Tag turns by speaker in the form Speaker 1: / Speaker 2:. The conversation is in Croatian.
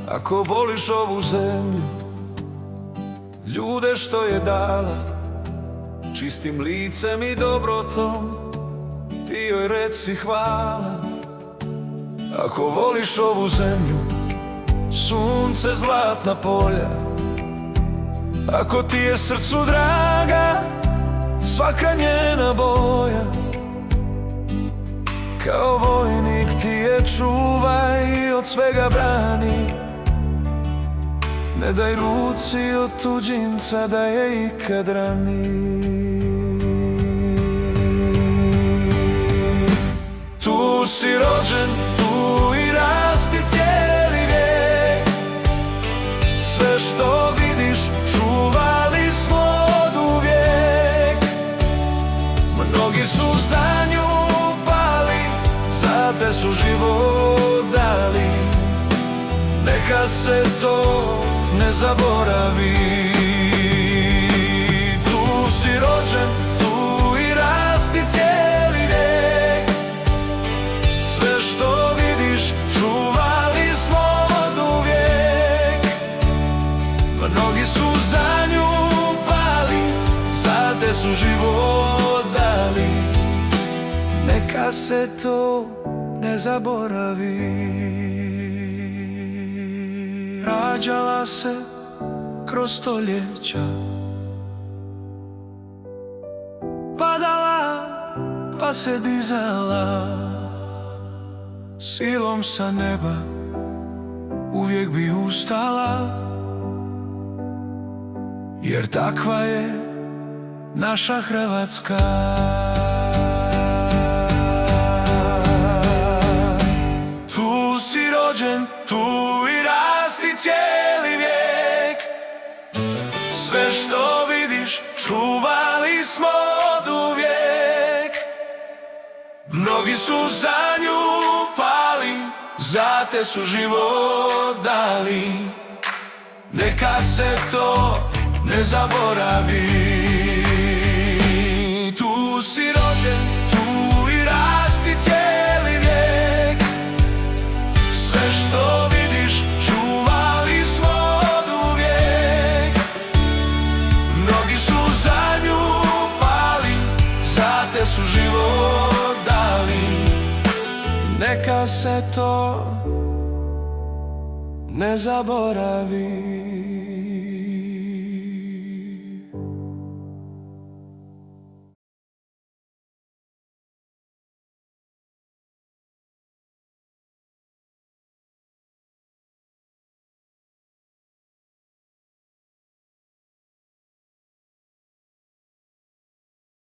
Speaker 1: Ako voliš ovu zemlju, ljude što je dala, čistim licem i dobrotom, ti joj reci hvala. Ako voliš ovu zemlju, sunce, zlatna polja, ako ti je srcu draga svaka njena boja, kao vojnik ti je čuvaj i od svega brani. Ne daj ruci od tuđinca da je ikad rani. Tu si rođen, tu i rasti cijeli vijek. Sve što vidiš čuvali smo oduvijek. Mnogi su za nju pali, za te su život dali. Neka se to ne zaboravi. Tu si rođen, tu i rasti cijeli vijek. Sve što vidiš čuvali smo oduvijek. Mnogi su za nju pali, za te su život dali. Neka se to ne zaboravi. Rađala se kroz stoljeća, padala pa se dizala, silom sa neba uvijek bi ustala, jer takva je naša Hrvatska. Tu si rođen, tu i rasti cijeli vijek. Sve što vidiš čuvali smo oduvijek. Mnogi su za nju pali, za te su život dali. Neka se to ne zaboravi. Tu si rođen, tu i rasti cijeli vijek. Sve što vidiš čuvali smo oduvijek. Mnogi su za nju pali, za te su život dali. Neka se to ne zaboravi.